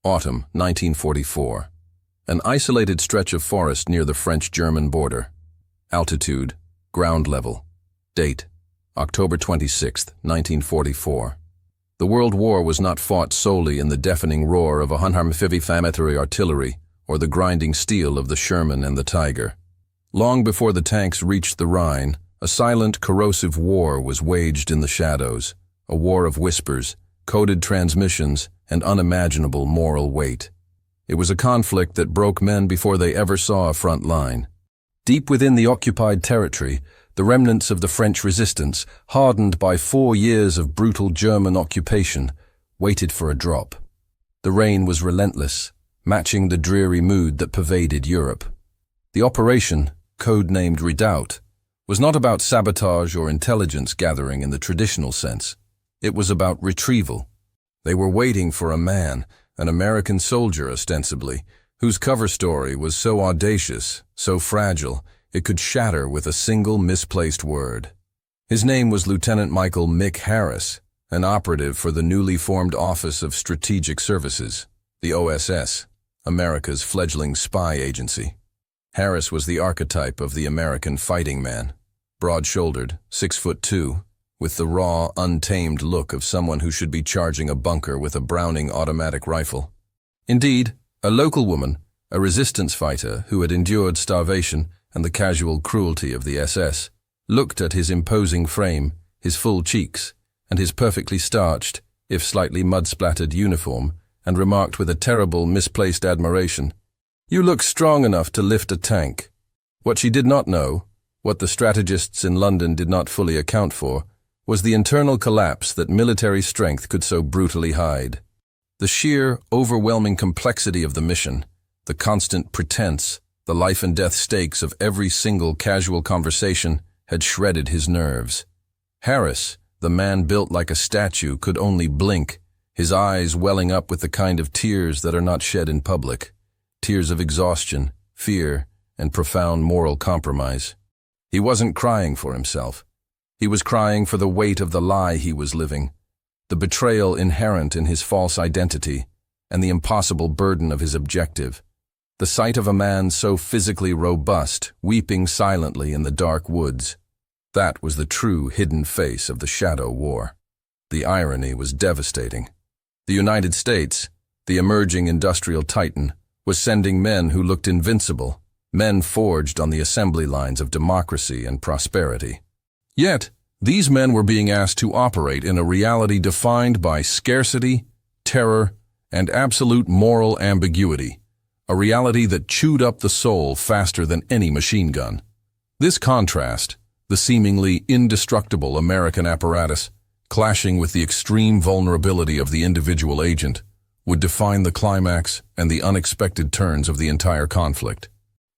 Autumn, 1944. An isolated stretch of forest near the French-German border. Altitude, ground level. Date, October 26, 1944. The World War was not fought solely in the deafening roar of 155mm artillery or the grinding steel of the Sherman and the Tiger. Long before the tanks reached the Rhine, a silent, corrosive war was waged in the shadows, a war of whispers, coded transmissions, and unimaginable moral weight. It was a conflict that broke men before they ever saw a front line. Deep within the occupied territory, the remnants of the French resistance, hardened by 4 years of brutal German occupation, waited for a drop. The rain was relentless, matching the dreary mood that pervaded Europe. The operation, code-named Redoubt, was not about sabotage or intelligence gathering in the traditional sense. It was about retrieval. They were waiting for a man, an American soldier ostensibly, whose cover story was so audacious, so fragile, it could shatter with a single misplaced word. His name was Lieutenant Michael Mick Harris, an operative for the newly formed Office of Strategic Services, the OSS, America's fledgling spy agency. Harris was the archetype of the American fighting man, broad-shouldered, 6'2", with the raw, untamed look of someone who should be charging a bunker with a Browning automatic rifle. Indeed, a local woman, a resistance fighter who had endured starvation and the casual cruelty of the SS, looked at his imposing frame, his full cheeks, and his perfectly starched, if slightly mud-splattered uniform, and remarked with a terrible, misplaced admiration, "You look strong enough to lift a tank." What she did not know, what the strategists in London did not fully account for, was the internal collapse that military strength could so brutally hide. The sheer, overwhelming complexity of the mission, the constant pretense, the life-and-death stakes of every single casual conversation had shredded his nerves. Harris, the man built like a statue, could only blink, his eyes welling up with the kind of tears that are not shed in public, tears of exhaustion, fear, and profound moral compromise. He wasn't crying for himself. He was crying for the weight of the lie he was living, the betrayal inherent in his false identity, and the impossible burden of his objective. The sight of a man so physically robust, weeping silently in the dark woods. That was the true hidden face of the shadow war. The irony was devastating. The United States, the emerging industrial titan, was sending men who looked invincible, men forged on the assembly lines of democracy and prosperity. Yet, these men were being asked to operate in a reality defined by scarcity, terror, and absolute moral ambiguity, a reality that chewed up the soul faster than any machine gun. This contrast, the seemingly indestructible American apparatus, clashing with the extreme vulnerability of the individual agent, would define the climax and the unexpected turns of the entire conflict.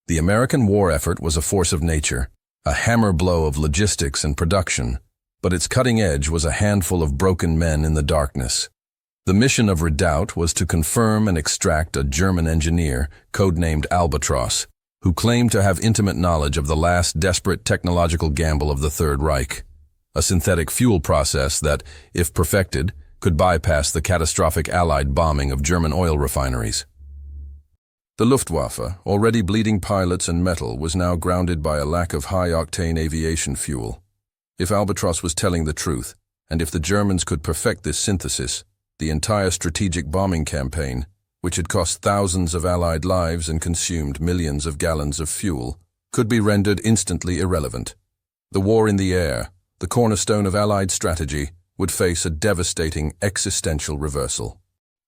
The American war effort was a force of nature, a hammer blow of logistics and production, but its cutting edge was a handful of broken men in the darkness. The mission of Redoubt was to confirm and extract a German engineer, codenamed Albatross, who claimed to have intimate knowledge of the last desperate technological gamble of the Third Reich, a synthetic fuel process that, if perfected, could bypass the catastrophic Allied bombing of German oil refineries. The Luftwaffe, already bleeding pilots and metal, was now grounded by a lack of high-octane aviation fuel. If Albatross was telling the truth, and if the Germans could perfect this synthesis, the entire strategic bombing campaign, which had cost thousands of Allied lives and consumed millions of gallons of fuel, could be rendered instantly irrelevant. The war in the air, the cornerstone of Allied strategy, would face a devastating existential reversal.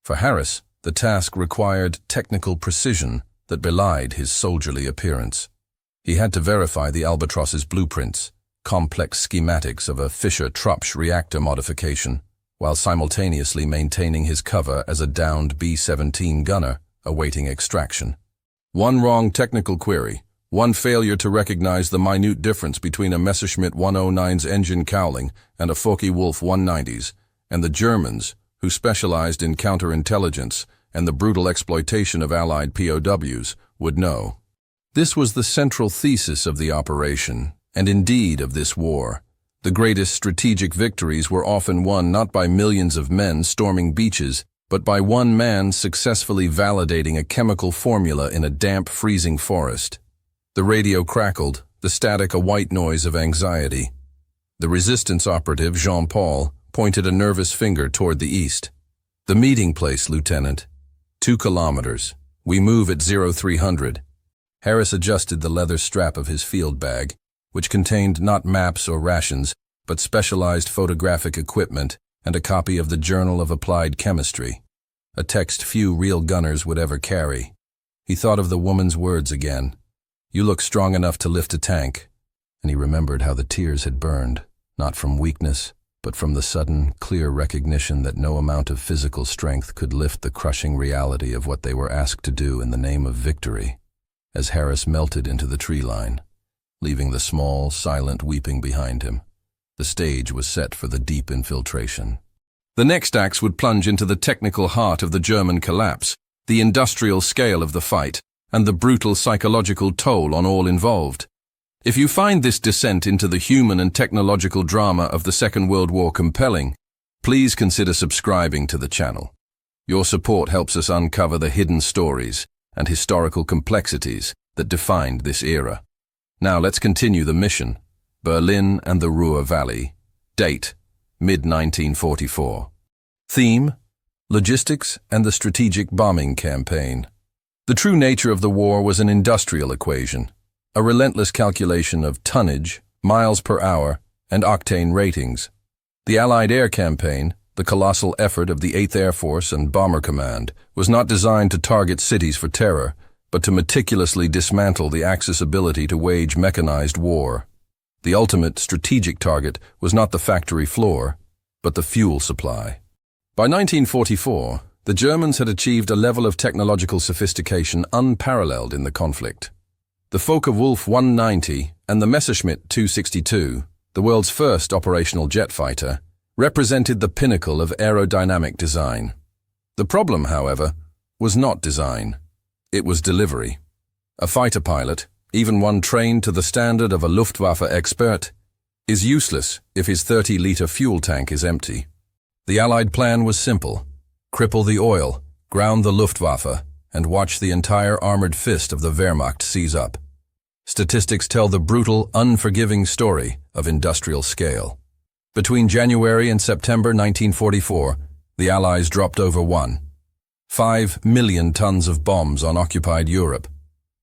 For Harris, the task required technical precision that belied his soldierly appearance. He had to verify the Albatross's blueprints, complex schematics of a Fischer-Tropsch reactor modification, while simultaneously maintaining his cover as a downed B-17 gunner awaiting extraction. One wrong technical query, one failure to recognize the minute difference between a Messerschmitt 109's engine cowling and a Focke-Wulf 190's, and the Germans, who specialized in counterintelligence and the brutal exploitation of Allied POWs, would know. This was the central thesis of the operation, and indeed of this war. The greatest strategic victories were often won not by millions of men storming beaches, but by one man successfully validating a chemical formula in a damp, freezing forest. The radio crackled, the static a white noise of anxiety. The resistance operative, Jean-Paul, pointed a nervous finger toward the east. "The meeting place, Lieutenant. 2 kilometers. We move at 0300. Harris adjusted the leather strap of his field bag, which contained not maps or rations, but specialized photographic equipment and a copy of the Journal of Applied Chemistry, a text few real gunners would ever carry. He thought of the woman's words again. "You look strong enough to lift a tank." And he remembered how the tears had burned, not from weakness, but from the sudden, clear recognition that no amount of physical strength could lift the crushing reality of what they were asked to do in the name of victory. As Harris melted into the tree line, leaving the small, silent weeping behind him, the stage was set for the deep infiltration. The next acts would plunge into the technical heart of the German collapse, the industrial scale of the fight, and the brutal psychological toll on all involved. If you find this descent into the human and technological drama of the Second World War compelling, please consider subscribing to the channel. Your support helps us uncover the hidden stories and historical complexities that defined this era. Now let's continue the mission. Berlin and the Ruhr Valley. Date: mid-1944. Theme: logistics and the strategic bombing campaign. The true nature of the war was an industrial equation, a relentless calculation of tonnage, miles per hour, and octane ratings. The Allied air campaign, the colossal effort of the 8th Air Force and Bomber Command, was not designed to target cities for terror, but to meticulously dismantle the Axis ability to wage mechanized war. The ultimate strategic target was not the factory floor, but the fuel supply. By 1944, the Germans had achieved a level of technological sophistication unparalleled in the conflict. The Focke-Wulf 190 and the Messerschmitt 262, the world's first operational jet fighter, represented the pinnacle of aerodynamic design. The problem, however, was not design. It was delivery. A fighter pilot, even one trained to the standard of a Luftwaffe expert, is useless if his 30-liter fuel tank is empty. The Allied plan was simple: cripple the oil, ground the Luftwaffe, and watch the entire armored fist of the Wehrmacht seize up. Statistics tell the brutal, unforgiving story of industrial scale. Between January and September 1944, the Allies dropped over 1.5 million tons of bombs on occupied Europe.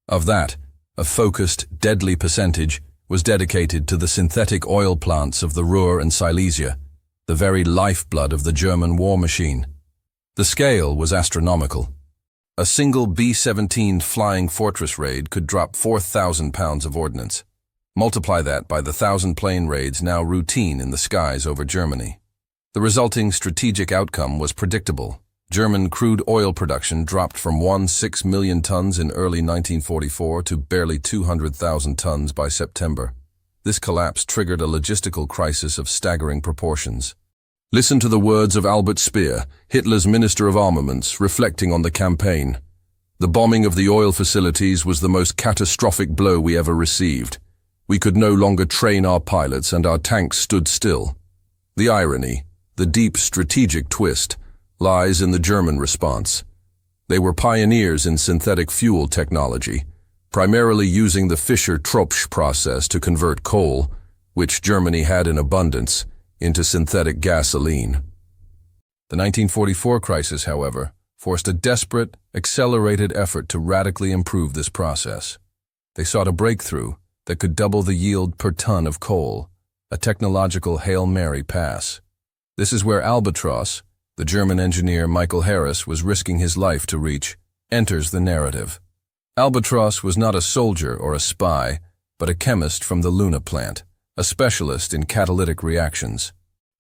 Of that, a focused, deadly percentage was dedicated to the synthetic oil plants of the Ruhr and Silesia, the very lifeblood of the German war machine. The scale was astronomical. A single B-17 Flying Fortress raid could drop 4,000 pounds of ordnance. Multiply that by the 1,000-plane raids now routine in the skies over Germany. The resulting strategic outcome was predictable. German crude oil production dropped from 1.6 million tons in early 1944 to barely 200,000 tons by September. This collapse triggered a logistical crisis of staggering proportions. Listen to the words of Albert Speer, Hitler's Minister of Armaments, reflecting on the campaign. "The bombing of the oil facilities was the most catastrophic blow we ever received. We could no longer train our pilots and our tanks stood still. The irony, the deep strategic twist, lies in the German response. They were pioneers in synthetic fuel technology, primarily using the Fischer-Tropsch process to convert coal, which Germany had in abundance, into synthetic gasoline." The 1944 crisis, however, forced a desperate, accelerated effort to radically improve this process. They sought a breakthrough that could double the yield per ton of coal, a technological Hail Mary pass. This is where Albatross, the German engineer Michael Harris was risking his life to reach, enters the narrative. Albatross was not a soldier or a spy, but a chemist from the Luna plant, a specialist in catalytic reactions.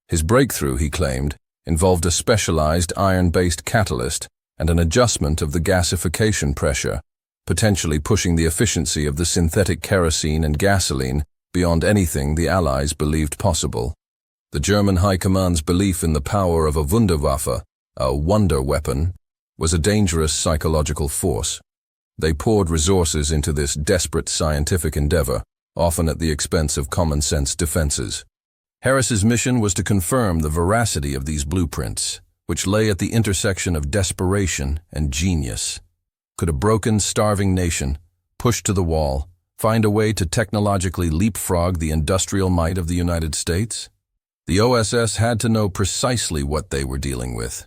His breakthrough, he claimed, involved a specialized iron-based catalyst and an adjustment of the gasification pressure, potentially pushing the efficiency of the synthetic kerosene and gasoline beyond anything the Allies believed possible. The German High Command's belief in the power of a Wunderwaffe, a wonder weapon, was a dangerous psychological force. They poured resources into this desperate scientific endeavor, often at the expense of common-sense defenses. Harris's mission was to confirm the veracity of these blueprints. which lay at the intersection of desperation and genius. Could a broken, starving nation, pushed to the wall, find a way to technologically leapfrog the industrial might of the United States? The OSS had to know precisely what they were dealing with.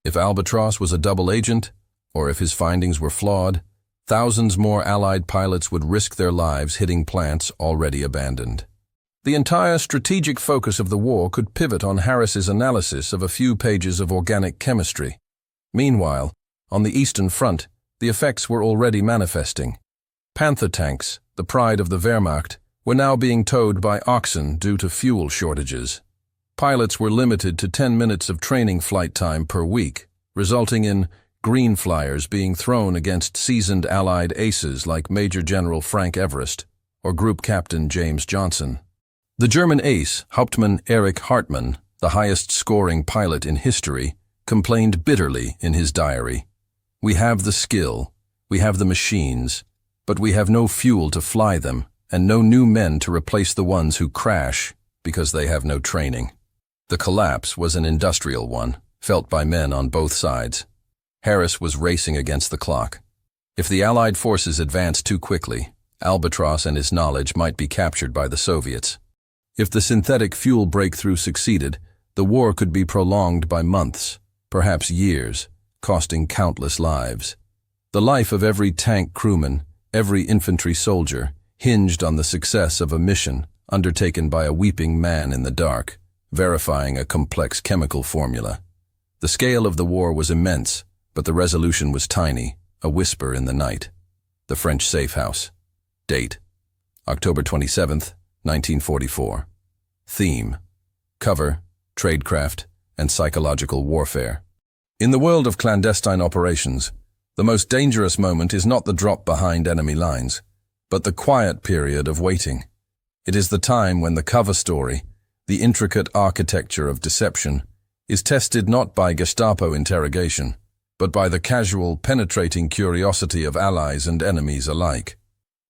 If Albatross was a double agent, or if his findings were flawed, thousands more Allied pilots would risk their lives hitting plants already abandoned. The entire strategic focus of the war could pivot on Harris's analysis of a few pages of organic chemistry. Meanwhile, on the Eastern Front, the effects were already manifesting. Panther tanks, the pride of the Wehrmacht, were now being towed by oxen due to fuel shortages. Pilots were limited to 10 minutes of training flight time per week, resulting in green flyers being thrown against seasoned Allied aces like Major General Frank Everest or Group Captain James Johnson. The German ace, Hauptmann Erich Hartmann, the highest-scoring pilot in history, complained bitterly in his diary, "We have the skill, we have the machines, but we have no fuel to fly them and no new men to replace the ones who crash because they have no training." The collapse was an industrial one, felt by men on both sides. Harris was racing against the clock. If the Allied forces advanced too quickly, Albatross and his knowledge might be captured by the Soviets. If the synthetic fuel breakthrough succeeded, the war could be prolonged by months, perhaps years, costing countless lives. The life of every tank crewman, every infantry soldier, hinged on the success of a mission undertaken by a weeping man in the dark, verifying a complex chemical formula. The scale of the war was immense, but the resolution was tiny, a whisper in the night. The French safe house. Date: October 27th, 1944. Theme: cover, tradecraft, and psychological warfare. In the world of clandestine operations, the most dangerous moment is not the drop behind enemy lines, but the quiet period of waiting. It is the time when the cover story, the intricate architecture of deception, is tested not by Gestapo interrogation, but by the casual, penetrating curiosity of allies and enemies alike.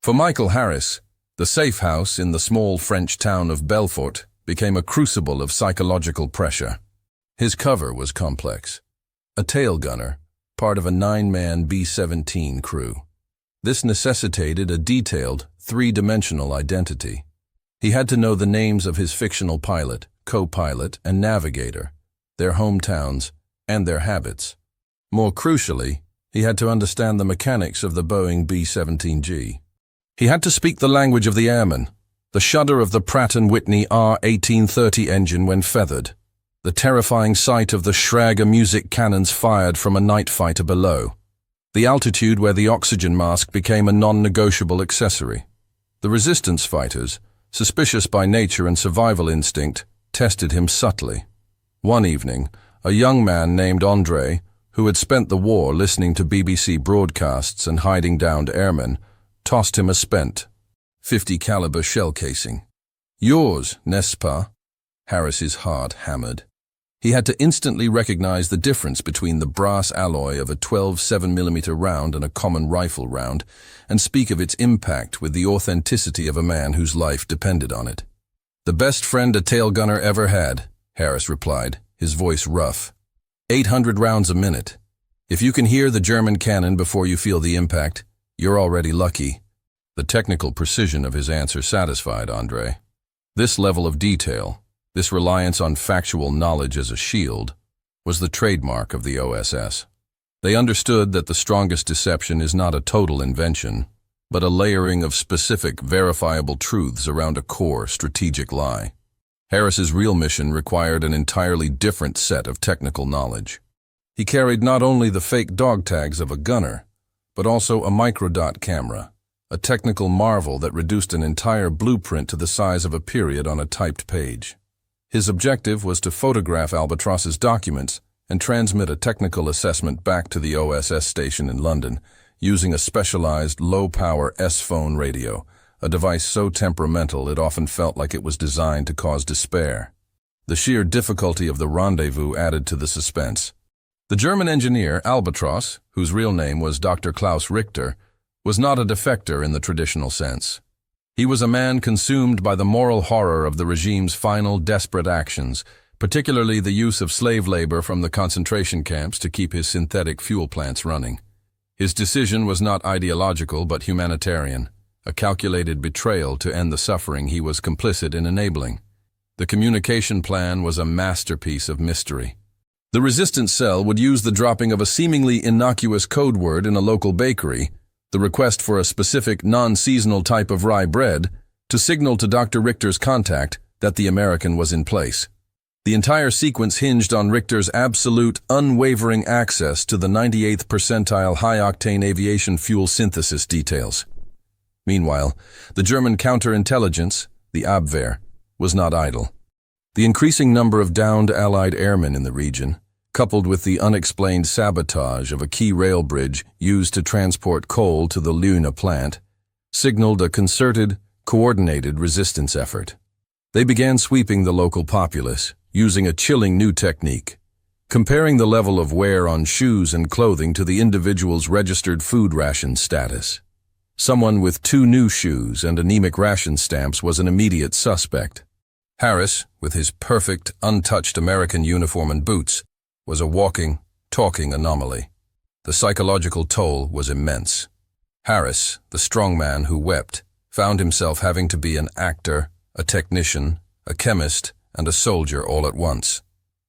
For Michael Harris, the safe house in the small French town of Belfort became a crucible of psychological pressure. His cover was complex. A tail gunner, part of a 9-man B-17 crew. This necessitated a detailed, three-dimensional identity. He had to know the names of his fictional pilot, co-pilot, and navigator, their hometowns, and their habits. More crucially, he had to understand the mechanics of the Boeing B-17G. He had to speak the language of the airman, the shudder of the Pratt & Whitney R-1830 engine when feathered, the terrifying sight of the Schrage music cannons fired from a night fighter below, the altitude where the oxygen mask became a non-negotiable accessory. The resistance fighters, suspicious by nature and survival instinct, tested him subtly. One evening, a young man named André, who had spent the war listening to BBC broadcasts and hiding down to airmen, tossed him a spent, .50 caliber shell casing. "Yours, n'est-ce pas?" Harris's heart hammered. He had to instantly recognize the difference between the brass alloy of a 12 7mm round and a common rifle round, and speak of its impact with the authenticity of a man whose life depended on it. "The best friend a tail gunner ever had," Harris replied, his voice rough. 800 rounds a minute. If you can hear the German cannon before you feel the impact, you're already lucky. The technical precision of his answer satisfied André. This level of detail, this reliance on factual knowledge as a shield, was the trademark of the OSS. They understood that the strongest deception is not a total invention, but a layering of specific, verifiable truths around a core strategic lie. Harris's real mission required an entirely different set of technical knowledge. He carried not only the fake dog tags of a gunner, but also a microdot camera, a technical marvel that reduced an entire blueprint to the size of a period on a typed page. His objective was to photograph Albatross's documents and transmit a technical assessment back to the OSS station in London, using a specialized low-power S-phone radio, a device so temperamental it often felt like it was designed to cause despair. The sheer difficulty of the rendezvous added to the suspense. The German engineer, Albatross, whose real name was Dr. Klaus Richter, was not a defector in the traditional sense. He was a man consumed by the moral horror of the regime's final desperate actions, particularly the use of slave labor from the concentration camps to keep his synthetic fuel plants running. His decision was not ideological but humanitarian, a calculated betrayal to end the suffering he was complicit in enabling. The communication plan was a masterpiece of mystery. The resistance cell would use the dropping of a seemingly innocuous code word in a local bakery, the request for a specific non-seasonal type of rye bread, to signal to Dr. Richter's contact that the American was in place. The entire sequence hinged on Richter's absolute, unwavering access to the 98th percentile high-octane aviation fuel synthesis details. Meanwhile, the German counterintelligence, the Abwehr, was not idle. The increasing number of downed Allied airmen in the region, coupled with the unexplained sabotage of a key rail bridge used to transport coal to the Leuna plant, signaled a concerted, coordinated resistance effort. They began sweeping the local populace, using a chilling new technique, comparing the level of wear on shoes and clothing to the individual's registered food ration status. Someone with 2 new shoes and anemic ration stamps was an immediate suspect. Harris, with his perfect, untouched American uniform and boots, was a walking, talking anomaly. The psychological toll was immense. Harris, the strong man who wept, found himself having to be an actor, a technician, a chemist, and a soldier all at once.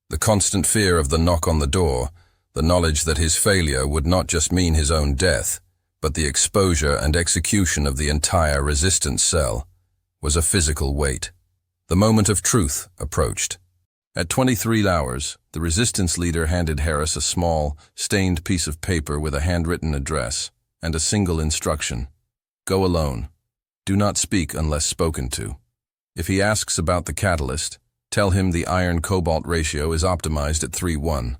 The constant fear of the knock on the door, the knowledge that his failure would not just mean his own death, but the exposure and execution of the entire resistance cell, was a physical weight. The moment of truth approached. At 23 hours, the resistance leader handed Harris a small, stained piece of paper with a handwritten address and a single instruction. Go alone. Do not speak unless spoken to. If he asks about the catalyst, tell him the iron-cobalt ratio is optimized at 3:1.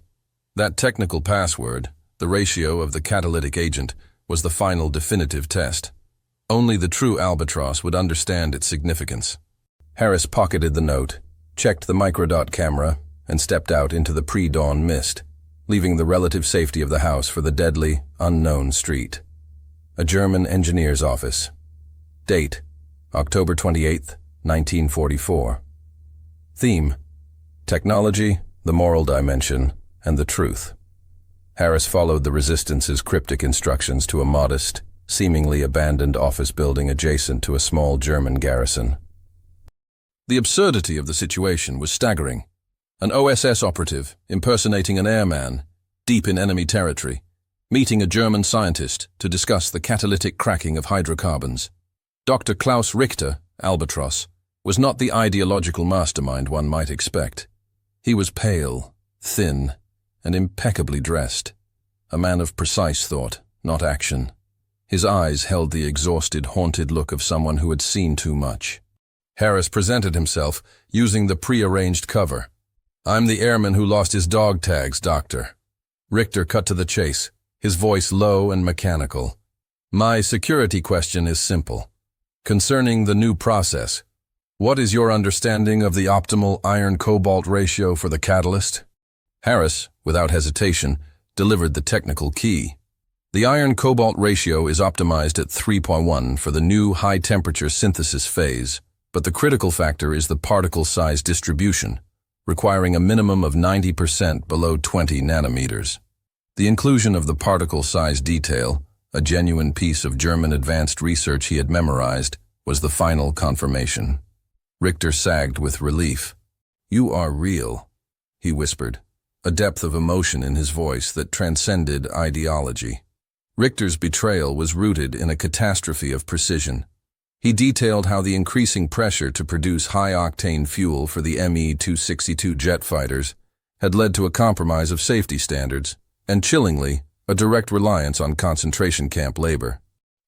That technical password, the ratio of the catalytic agent, was the final definitive test. Only the true albatross would understand its significance. Harris pocketed the note, checked the microdot camera, and stepped out into the pre-dawn mist, leaving the relative safety of the house for the deadly, unknown street. A German engineer's office. Date, October 28, 1944. Theme, technology, the moral dimension, and the truth. Harris followed the Resistance's cryptic instructions to a modest, seemingly abandoned office building adjacent to a small German garrison. The absurdity of the situation was staggering. An OSS operative, impersonating an airman, deep in enemy territory, meeting a German scientist to discuss the catalytic cracking of hydrocarbons. Dr. Klaus Richter, Albatross, was not the ideological mastermind one might expect. He was pale, thin, and impeccably dressed. A man of precise thought, not action. His eyes held the exhausted, haunted look of someone who had seen too much. Harris presented himself, using the pre-arranged cover. I'm the airman who lost his dog tags, Doctor. Richter cut to the chase, his voice low and mechanical. My security question is simple. Concerning the new process, what is your understanding of the optimal iron-cobalt ratio for the catalyst? Harris, without hesitation, delivered the technical key. The iron-cobalt ratio is optimized at 3:1 for the new high-temperature synthesis phase, but the critical factor is the particle size distribution, requiring a minimum of 90% below 20 nanometers. The inclusion of the particle size detail, a genuine piece of German advanced research he had memorized, was the final confirmation. Richter sagged with relief. You are real, he whispered, a depth of emotion in his voice that transcended ideology. Richter's betrayal was rooted in a catastrophe of precision. He detailed how the increasing pressure to produce high-octane fuel for the Me-262 jet fighters had led to a compromise of safety standards, and chillingly, a direct reliance on concentration camp labor.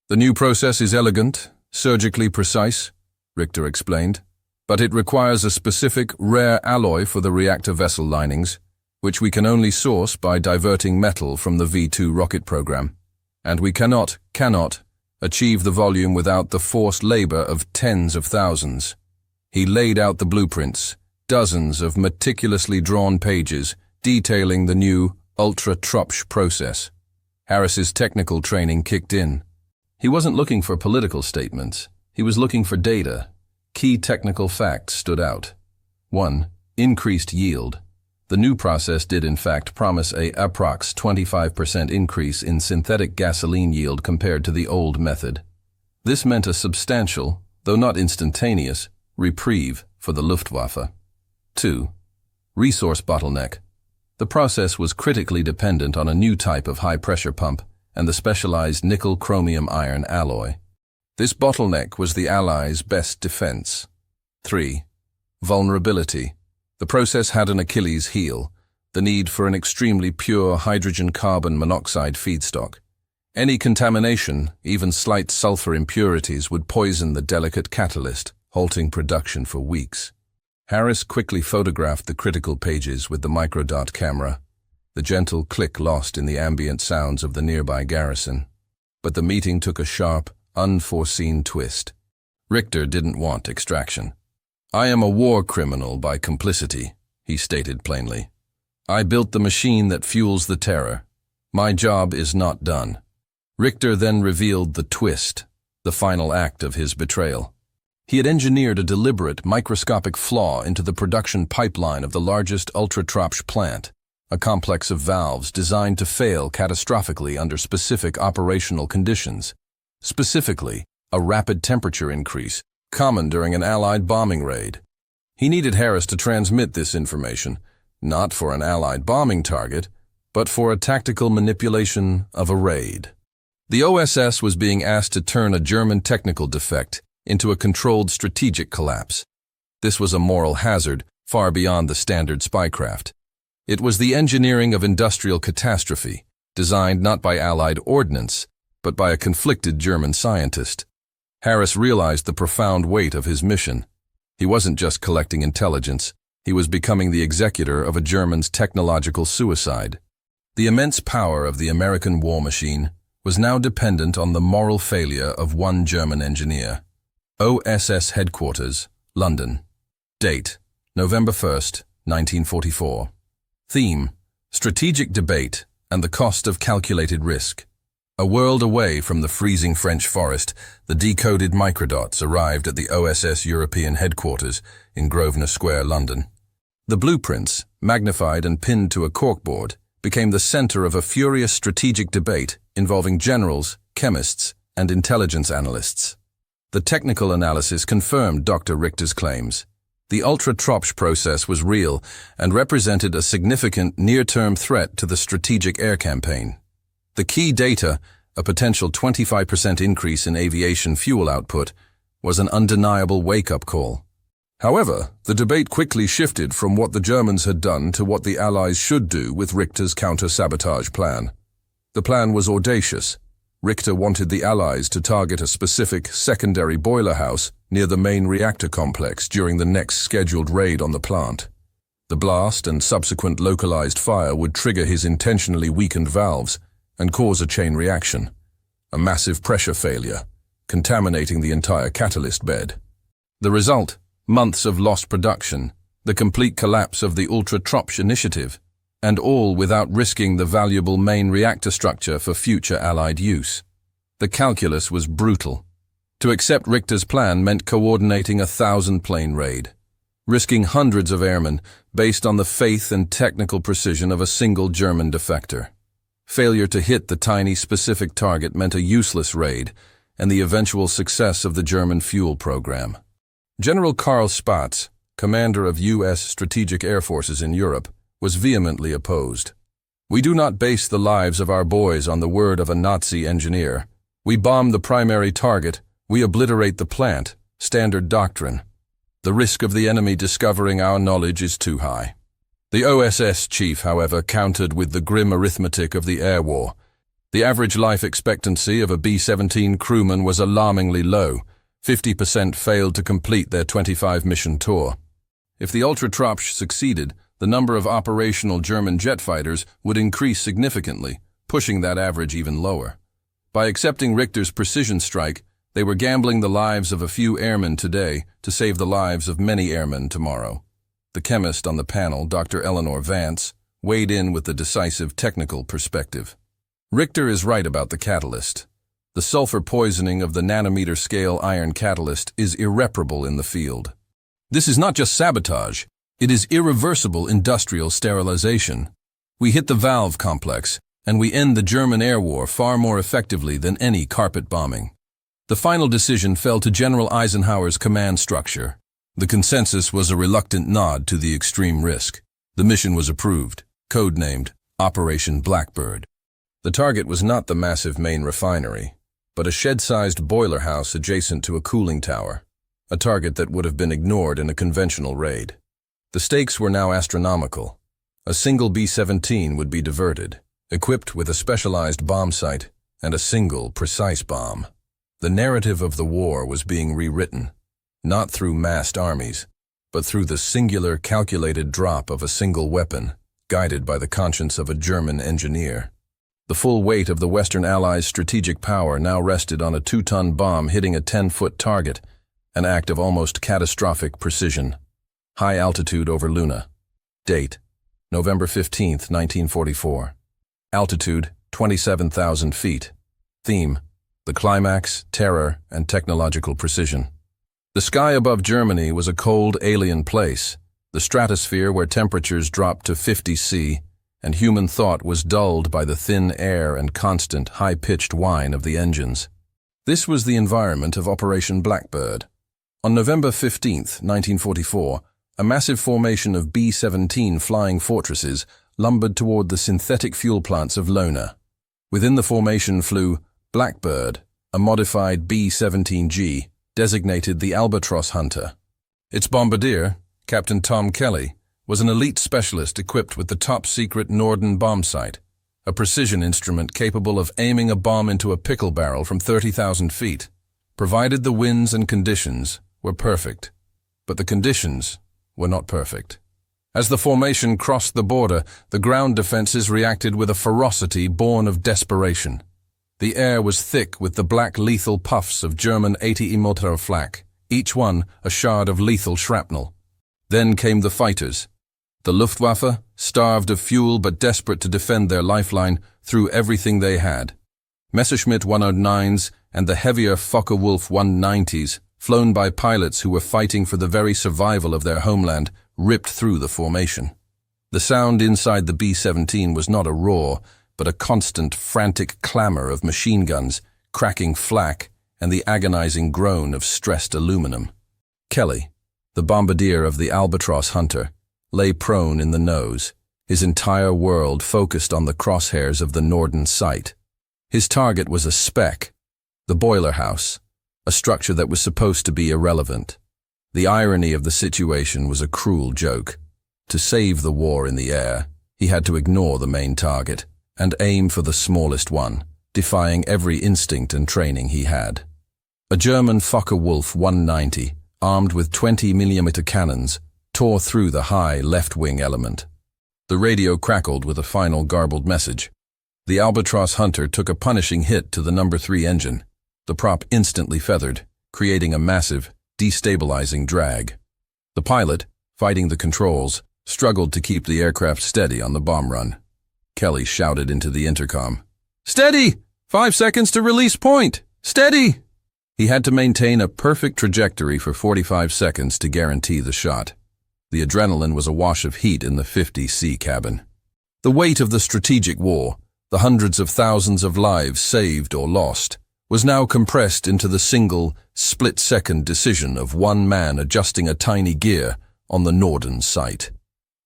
The new process is elegant, surgically precise, Richter explained, but it requires a specific, rare alloy for the reactor vessel linings, which we can only source by diverting metal from the V-2 rocket program. And we cannot achieve the volume without the forced labor of tens of thousands. He laid out the blueprints, dozens of meticulously drawn pages detailing the new ultra-tropsch process. Harris's technical training kicked in. He wasn't looking for political statements. He was looking for data. Key technical facts stood out. 1. Increased yield. The new process did in fact promise a approx 25% increase in synthetic gasoline yield compared to the old method. This meant a substantial, though not instantaneous, reprieve for the Luftwaffe. 2. Resource bottleneck. The process was critically dependent on a new type of high-pressure pump and the specialized nickel-chromium-iron alloy. This bottleneck was the Allies' best defense. 3. Vulnerability. The process had an Achilles heel, the need for an extremely pure hydrogen-carbon monoxide feedstock. Any contamination, even slight sulfur impurities, would poison the delicate catalyst, halting production for weeks. Harris quickly photographed the critical pages with the microdot camera, the gentle click lost in the ambient sounds of the nearby garrison. But the meeting took a sharp, unforeseen twist. Richter didn't want extraction. "I am a war criminal by complicity," he stated plainly. "I built the machine that fuels the terror. My job is not done." Richter then revealed the twist, the final act of his betrayal. He had engineered a deliberate, microscopic flaw into the production pipeline of the largest Ultratropsch plant, a complex of valves designed to fail catastrophically under specific operational conditions. Specifically, a rapid temperature increase, common during an Allied bombing raid. He needed Harris to transmit this information, not for an Allied bombing target, but for a tactical manipulation of a raid. The OSS was being asked to turn a German technical defect into a controlled strategic collapse. This was a moral hazard far beyond the standard spycraft. It was the engineering of industrial catastrophe, designed not by Allied ordnance, but by a conflicted German scientist. Harris realized the profound weight of his mission. He wasn't just collecting intelligence, he was becoming the executor of a German's technological suicide. The immense power of the American war machine was now dependent on the moral failure of one German engineer. OSS Headquarters, London. Date: November 1st, 1944. Theme: Strategic debate and the cost of calculated risk. A world away from the freezing French forest, the decoded microdots arrived at the OSS European headquarters in Grosvenor Square, London. The blueprints, magnified and pinned to a corkboard, became the center of a furious strategic debate involving generals, chemists, and intelligence analysts. The technical analysis confirmed Dr. Richter's claims. The Ultratropsch process was real and represented a significant near-term threat to the strategic air campaign. The key data, a potential 25% increase in aviation fuel output, was an undeniable wake-up call. However, the debate quickly shifted from what the Germans had done to what the Allies should do with Richter's counter-sabotage plan. The plan was audacious. Richter wanted the Allies to target a specific secondary boiler house near the main reactor complex during the next scheduled raid on the plant. The blast and subsequent localized fire would trigger his intentionally weakened valves and cause a chain reaction, a massive pressure failure, contaminating the entire catalyst bed. The result: months of lost production, the complete collapse of the Ultratropsch initiative, and all without risking the valuable main reactor structure for future Allied use. The calculus was brutal. To accept Richter's plan meant coordinating a 1,000-plane raid, risking hundreds of airmen based on the faith and technical precision of a single German defector. Failure to hit the tiny specific target meant a useless raid and the eventual success of the German fuel program. General Karl Spaatz, commander of U.S. strategic air forces in Europe, was vehemently opposed. "We do not base the lives of our boys on the word of a Nazi engineer. We bomb the primary target, we obliterate the plant, standard doctrine. The risk of the enemy discovering our knowledge is too high." The OSS chief, however, countered with the grim arithmetic of the air war. The average life expectancy of a B-17 crewman was alarmingly low. 50% failed to complete their 25-mission tour. If the Ultratropsch succeeded, the number of operational German jet fighters would increase significantly, pushing that average even lower. By accepting Richter's precision strike, they were gambling the lives of a few airmen today to save the lives of many airmen tomorrow. The chemist on the panel, Dr. Eleanor Vance, weighed in with the decisive technical perspective. Richter is right about the catalyst. The sulfur poisoning of the nanometer-scale iron catalyst is irreparable in the field. This is not just sabotage, It is irreversible industrial sterilization. We hit the valve complex, and we end the German air war far more effectively than any carpet bombing. The final decision fell to General Eisenhower's command structure. The consensus was a reluctant nod to the extreme risk. The mission was approved, codenamed Operation Blackbird. The target was not the massive main refinery, but a shed-sized boiler house adjacent to a cooling tower, a target that would have been ignored in a conventional raid. The stakes were now astronomical. A single B-17 would be diverted, equipped with a specialized bomb sight and a single, precise bomb. The narrative of the war was being rewritten, not through massed armies, but through the singular, calculated drop of a single weapon, guided by the conscience of a German engineer. The full weight of the Western Allies' strategic power now rested on a 2-ton bomb hitting a 10-foot target, an act of almost catastrophic precision. High altitude over Luna. Date: November 15, 1944. Altitude: 27,000 feet. Theme: the climax, terror, and technological precision. The sky above Germany was a cold, alien place, the stratosphere where temperatures dropped to 50 C, and human thought was dulled by the thin air and constant, high-pitched whine of the engines. This was the environment of Operation Blackbird. On November 15, 1944, a massive formation of B-17 flying fortresses lumbered toward the synthetic fuel plants of Lona. Within the formation flew Blackbird, a modified B-17G, designated the Albatross Hunter. Its bombardier, Captain Tom Kelly, was an elite specialist equipped with the top-secret Norden bomb sight, a precision instrument capable of aiming a bomb into a pickle barrel from 30,000 feet, provided the winds and conditions were perfect. But the conditions were not perfect. As the formation crossed the border, the ground defenses reacted with a ferocity born of desperation. The air was thick with the black lethal puffs of German 80mm flak, each one a shard of lethal shrapnel. Then came the fighters. The Luftwaffe, starved of fuel but desperate to defend their lifeline, threw everything they had. Messerschmitt 109s and the heavier Focke-Wulf 190s, flown by pilots who were fighting for the very survival of their homeland, ripped through the formation. The sound inside the B-17 was not a roar, but a constant, frantic clamor of machine guns, cracking flak, and the agonizing groan of stressed aluminum. Kelly, the bombardier of the Albatross Hunter, lay prone in the nose, his entire world focused on the crosshairs of the Norden sight. His target was a speck, the boiler house, a structure that was supposed to be irrelevant. The irony of the situation was a cruel joke. To save the war in the air, he had to ignore the main target and aim for the smallest one, defying every instinct and training he had. A German Focke-Wulf 190, armed with 20mm cannons, tore through the high left-wing element. The radio crackled with a final garbled message. The Albatross Hunter took a punishing hit to the No. 3 engine. The prop instantly feathered, creating a massive, destabilizing drag. The pilot, fighting the controls, struggled to keep the aircraft steady on the bomb run. Kelly shouted into the intercom, "Steady! 5 seconds to release point! Steady!" He had to maintain a perfect trajectory for 45 seconds to guarantee the shot. The adrenaline was a wash of heat in the 50C cabin. The weight of the strategic war, the hundreds of thousands of lives saved or lost, was now compressed into the single, split-second decision of one man adjusting a tiny gear on the Norden sight.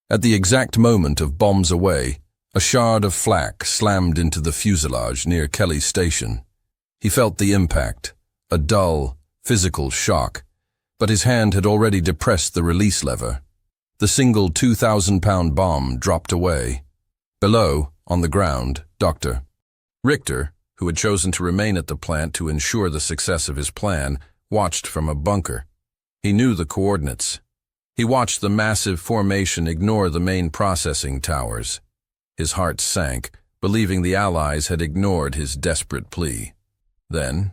At the exact moment of bombs away, a shard of flak slammed into the fuselage near Kelly's station. He felt the impact, a dull, physical shock, but his hand had already depressed the release lever. The single 2,000-pound bomb dropped away. Below, on the ground, Dr. Richter, who had chosen to remain at the plant to ensure the success of his plan, watched from a bunker. He knew the coordinates. He watched the massive formation ignore the main processing towers. His heart sank, believing the Allies had ignored his desperate plea. Then,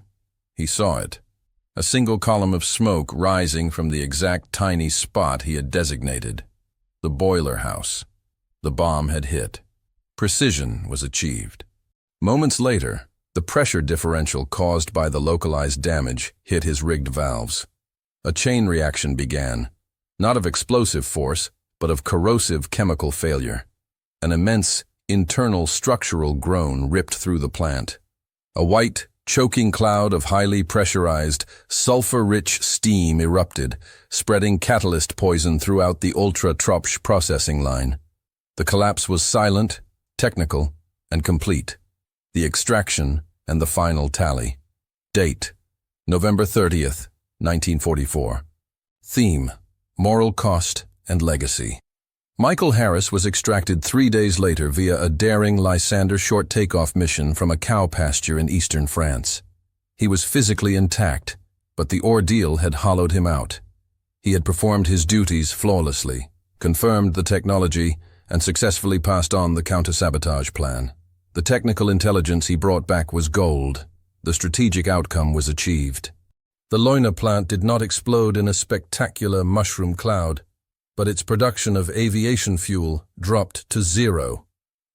he saw it. A single column of smoke rising from the exact tiny spot he had designated. The boiler house. The bomb had hit. Precision was achieved. Moments later, the pressure differential caused by the localized damage hit his rigged valves. A chain reaction began, not of explosive force, but of corrosive chemical failure. An immense internal structural groan ripped through the plant. A white, choking cloud of highly pressurized, sulfur-rich steam erupted, spreading catalyst poison throughout the ultra-tropsch processing line. The collapse was silent, technical, and complete. The extraction and the final tally. Date: November 30th, 1944. Theme: moral cost and legacy. Michael Harris was extracted 3 days later via a daring Lysander short takeoff mission from a cow pasture in eastern France. He was physically intact, but the ordeal had hollowed him out. He had performed his duties flawlessly, confirmed the technology, and successfully passed on the counter-sabotage plan. The technical intelligence he brought back was gold. The strategic outcome was achieved. The Leuna plant did not explode in a spectacular mushroom cloud, but its production of aviation fuel dropped to zero.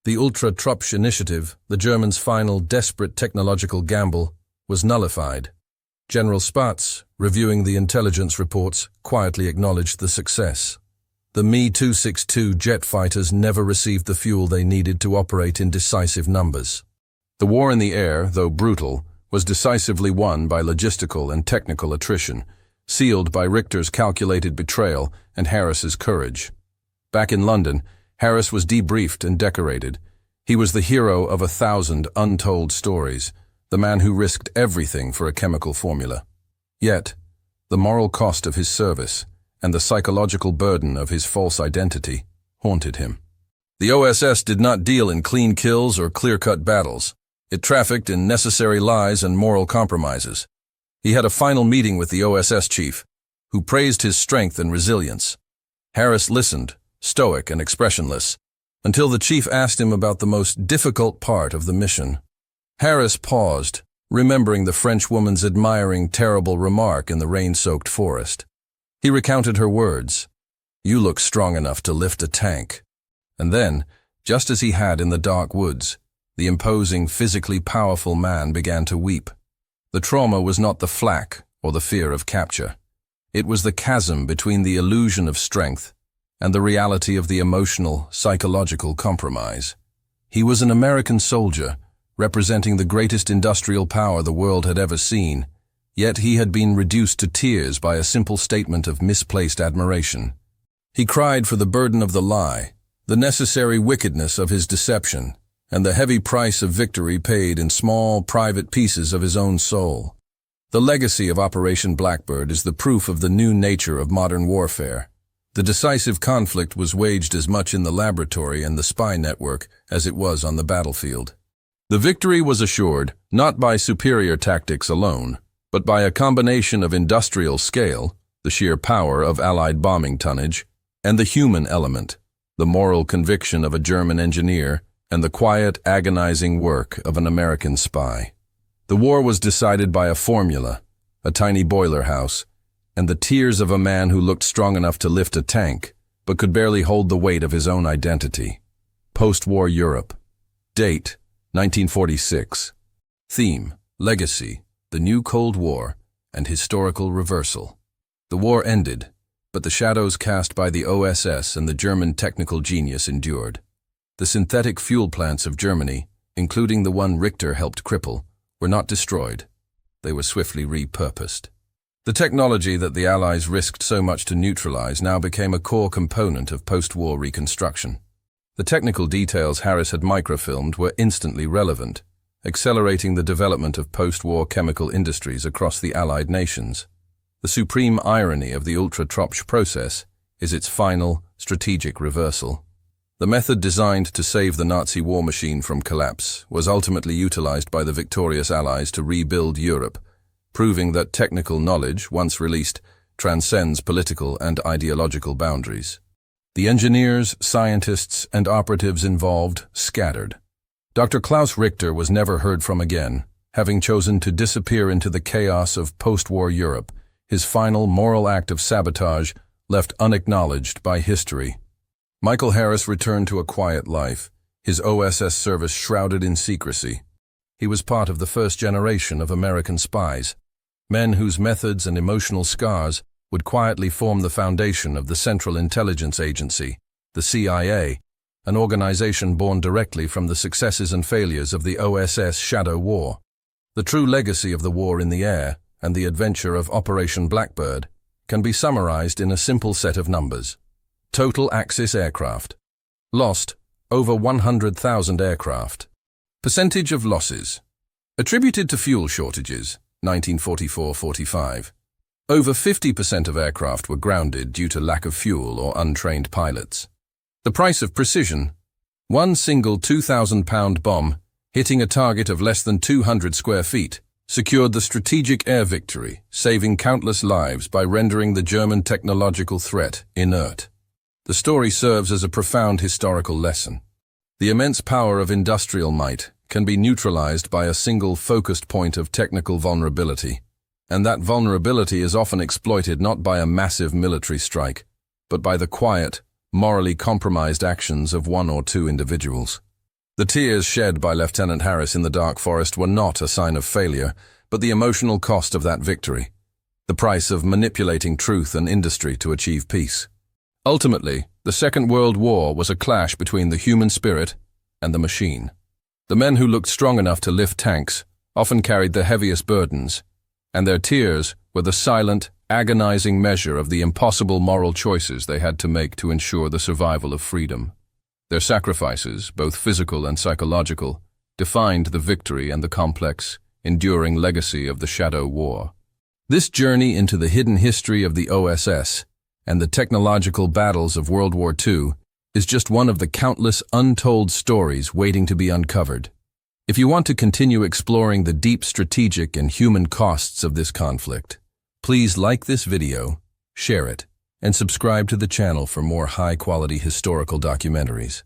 The Ultra-Tropsch initiative, the Germans' final desperate technological gamble, was nullified. General Spaatz, reviewing the intelligence reports, quietly acknowledged the success. The Me-262 jet fighters never received the fuel they needed to operate in decisive numbers. The war in the air, though brutal, was decisively won by logistical and technical attrition, sealed by Richter's calculated betrayal and Harris's courage. Back in London, Harris was debriefed and decorated. He was the hero of 1,000 untold stories, the man who risked everything for a chemical formula. Yet, the moral cost of his service and the psychological burden of his false identity haunted him. The OSS did not deal in clean kills or clear-cut battles. It trafficked in necessary lies and moral compromises. He had a final meeting with the OSS chief, who praised his strength and resilience. Harris listened, stoic and expressionless, until the chief asked him about the most difficult part of the mission. Harris paused, remembering the French woman's admiring, terrible remark in the rain-soaked forest. He recounted her words, "You look strong enough to lift a tank." And then, just as he had in the dark woods, the imposing, physically powerful man began to weep. The trauma was not the flak or the fear of capture. It was the chasm between the illusion of strength and the reality of the emotional, psychological compromise. He was an American soldier, representing the greatest industrial power the world had ever seen, yet he had been reduced to tears by a simple statement of misplaced admiration. He cried for the burden of the lie, the necessary wickedness of his deception, and the heavy price of victory paid in small, private pieces of his own soul. The legacy of Operation Blackbird is the proof of the new nature of modern warfare. The decisive conflict was waged as much in the laboratory and the spy network as it was on the battlefield. The victory was assured not by superior tactics alone, but by a combination of industrial scale, the sheer power of Allied bombing tonnage, and the human element, the moral conviction of a German engineer, and the quiet, agonizing work of an American spy. The war was decided by a formula, a tiny boiler house, and the tears of a man who looked strong enough to lift a tank, but could barely hold the weight of his own identity. Post-war Europe. Date: 1946. Theme: legacy, the new Cold War, and historical reversal. The war ended, but the shadows cast by the OSS and the German technical genius endured. The synthetic fuel plants of Germany, including the one Richter helped cripple, were not destroyed. They were swiftly repurposed. The technology that the Allies risked so much to neutralize now became a core component of post-war reconstruction. The technical details Harris had microfilmed were instantly relevant, accelerating the development of post-war chemical industries across the Allied nations. The supreme irony of the Ultra-Tropsch process is its final, strategic reversal. The method designed to save the Nazi war machine from collapse was ultimately utilized by the victorious Allies to rebuild Europe, proving that technical knowledge, once released, transcends political and ideological boundaries. The engineers, scientists, and operatives involved scattered. Dr. Klaus Richter was never heard from again, having chosen to disappear into the chaos of post-war Europe, his final moral act of sabotage left unacknowledged by history. Michael Harris returned to a quiet life, his OSS service shrouded in secrecy. He was part of the first generation of American spies, men whose methods and emotional scars would quietly form the foundation of the Central Intelligence Agency, the CIA, an organization born directly from the successes and failures of the OSS Shadow War. The true legacy of the war in the air and the adventure of Operation Blackbird can be summarized in a simple set of numbers. Total Axis aircraft. Lost, over 100,000 aircraft. Percentage of losses. Attributed to fuel shortages, 1944-45. Over 50% of aircraft were grounded due to lack of fuel or untrained pilots. The price of precision. One single 2,000-pound bomb, hitting a target of less than 200 square feet, secured the strategic air victory, saving countless lives by rendering the German technological threat inert. The story serves as a profound historical lesson. The immense power of industrial might can be neutralized by a single focused point of technical vulnerability, and that vulnerability is often exploited not by a massive military strike, but by the quiet, morally compromised actions of one or two individuals. The tears shed by Lieutenant Harris in the dark forest were not a sign of failure, but the emotional cost of that victory, the price of manipulating truth and industry to achieve peace. Ultimately, the Second World War was a clash between the human spirit and the machine. The men who looked strong enough to lift tanks often carried the heaviest burdens, and their tears were the silent, agonizing measure of the impossible moral choices they had to make to ensure the survival of freedom. Their sacrifices, both physical and psychological, defined the victory and the complex, enduring legacy of the Shadow War. This journey into the hidden history of the OSS and the technological battles of World War II is just one of the countless untold stories waiting to be uncovered. If you want to continue exploring the deep strategic and human costs of this conflict, please like this video, share it, and subscribe to the channel for more high-quality historical documentaries.